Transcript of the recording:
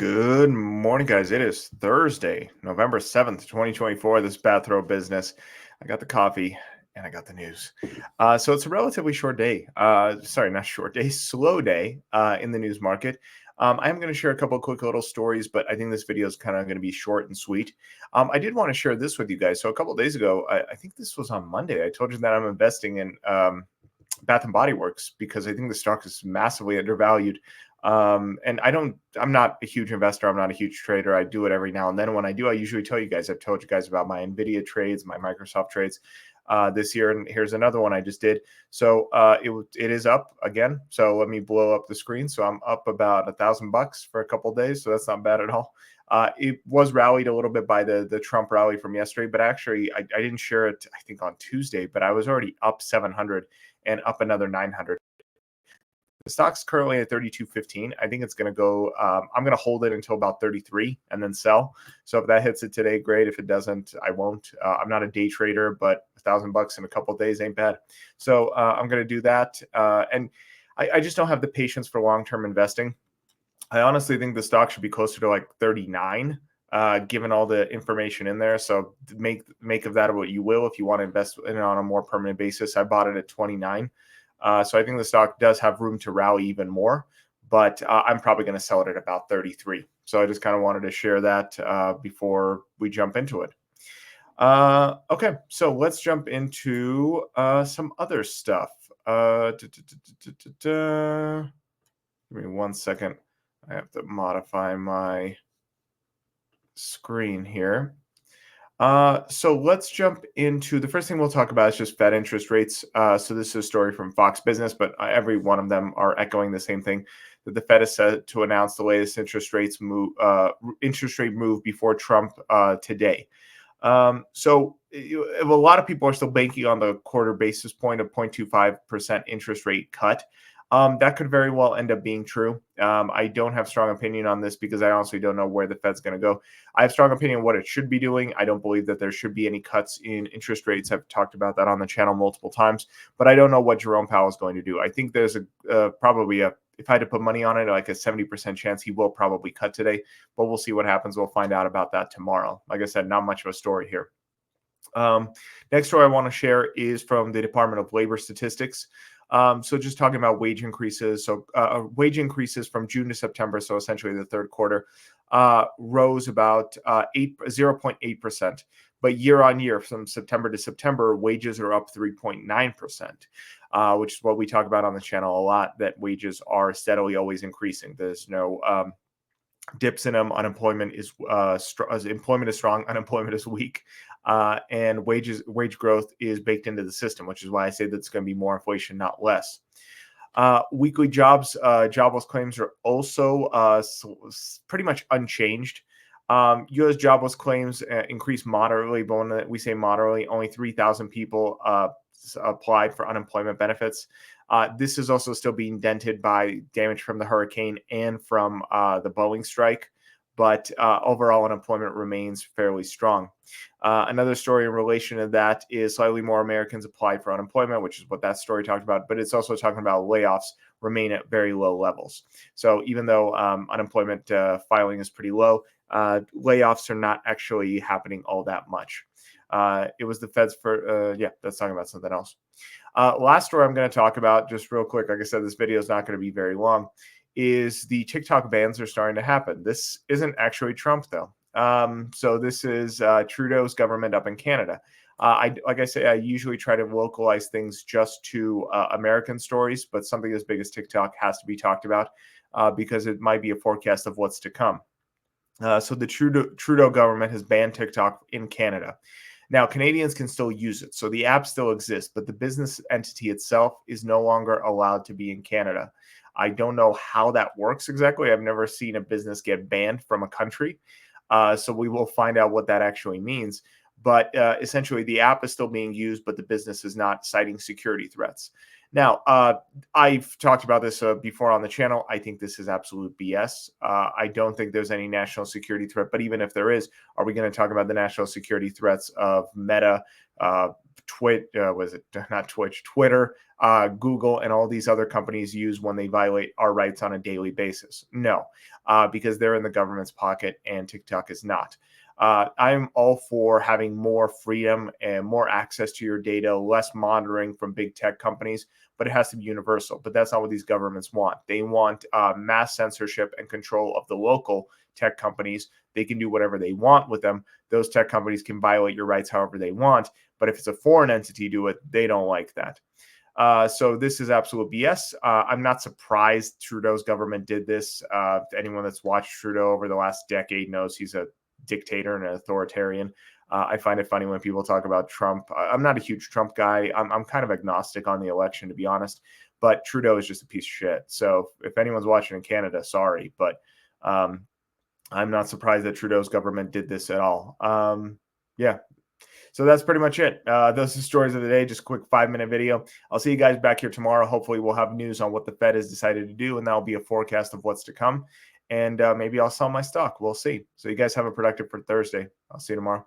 Good morning, guys. It is Thursday, November 7th, 2024. This Bathrobe business. I got the coffee and I got the news. So it's a relatively short day. Sorry, not short day, slow day in the news market. I am going to share a couple of quick little stories, but I think this video is kind of going to be short and sweet. I did want to share this with you guys. So a couple of days ago, I think this was on Monday, I told you that I'm investing in Bath and Body Works because I think the stock is massively undervalued. And I'm not a huge investor. I'm not a huge trader. I do it every now and then. When I do, I usually tell you guys. I've told you guys about my Nvidia trades, my Microsoft trades this year. And here's another one I just did. So it is up again. So let me blow up the screen. So I'm up about $1,000 for a couple of days. So that's not bad at all. It was rallied a little bit by the Trump rally from yesterday, but actually I didn't share it, I think, on Tuesday, but I was already up 700 and up another 900. The stock's currently at 32.15. I think it's going to go. I'm going to hold it until about 33 and then sell. So if that hits it today, great. If it doesn't, I won't. I'm not a day trader, but $1,000 in a couple of days ain't bad. So I'm going to do that. And I just don't have the patience for long-term investing. I honestly think the stock should be closer to like 39. Given all the information in there. So make of that what you will. If you want to invest in it on a more permanent basis, I bought it at 29. So I think the stock does have room to rally even more, but I'm probably going to sell it at about 33. So I just kind of wanted to share that before we jump into it. Okay, so let's jump into some other stuff. Give me 1 second. I have to modify my screen here. So let's jump into the first thing we'll talk about is just Fed interest rates. So this is a story from Fox Business, but every one of them are echoing the same thing, that the Fed is set to announce the latest interest rate move before Trump today. So a lot of people are still banking on the quarter basis point of 0.25% interest rate cut. That could very well end up being true. I don't have strong opinion on this because I honestly don't know where the Fed's going to go. I have strong opinion on what it should be doing. I don't believe that there should be any cuts in interest rates. I've talked about that on the channel multiple times, but I don't know what Jerome Powell is going to do. I think there's probably if I had to put money on it, like a 70% chance he will probably cut today, but we'll see what happens. We'll find out about that tomorrow. Like I said, not much of a story here. Next story I want to share is from the Department of Labor Statistics. So just talking about wage increases. So wage increases from June to September, so essentially the third quarter, rose about 0.8%. But year on year, from September to September, wages are up 3.9%, which is what we talk about on the channel a lot, that wages are steadily always increasing. There's no dips in them. Employment is strong, unemployment is weak, and wage growth is baked into the system, which is why I say that's going to be more inflation, not less. Weekly jobless claims are also pretty much unchanged. U.S. jobless claims increased moderately, but when we say moderately, only 3,000 people applied for unemployment benefits. This is also still being dented by damage from the hurricane and from the Boeing strike, but overall unemployment remains fairly strong. Another story in relation to that is slightly more Americans applied for unemployment, which is what that story talked about, but it's also talking about layoffs remain at very low levels. So even though unemployment filing is pretty low, layoffs are not actually happening all that much. It was the Fed's that's talking about something else. Last story I'm going to talk about, just real quick, like I said, this video is not going to be very long, is the TikTok bans are starting to happen. This isn't actually Trump, though. So this is Trudeau's government up in Canada. Like I say, I usually try to localize things just to American stories, but something as big as TikTok has to be talked about because it might be a forecast of what's to come. So the Trudeau government has banned TikTok in Canada. Now, Canadians can still use it. So the app still exists, but the business entity itself is no longer allowed to be in Canada. I don't know how that works exactly. I've never seen a business get banned from a country. So we will find out what that actually means. But essentially, the app is still being used, but the business is not, citing security threats. Now, I've talked about this before on the channel. I think this is absolute BS. I don't think there's any national security threat. But even if there is, are we going to talk about the national security threats of Meta Was it not Twitch, Twitter, Google, and all these other companies use when they violate our rights on a daily basis? No, because they're in the government's pocket and TikTok is not. I'm all for having more freedom and more access to your data, less monitoring from big tech companies, but it has to be universal. But that's not what these governments want. They want mass censorship and control of the local tech companies. They can do whatever they want with them. Those tech companies can violate your rights however they want. But if it's a foreign entity do it, they don't like that. So this is absolute BS. I'm not surprised Trudeau's government did this. Anyone that's watched Trudeau over the last decade knows he's a dictator and an authoritarian. I find it funny when people talk about Trump. I'm not a huge Trump guy. I'm kind of agnostic on the election, to be honest. But Trudeau is just a piece of shit. So if anyone's watching in Canada, sorry. But I'm not surprised that Trudeau's government did this at all. Yeah. So that's pretty much it. Those are the stories of the day. Just a quick 5-minute video. I'll see you guys back here tomorrow. Hopefully we'll have news on what the Fed has decided to do, and that'll be a forecast of what's to come. And maybe I'll sell my stock. We'll see. So you guys have a productive Thursday. I'll see you tomorrow.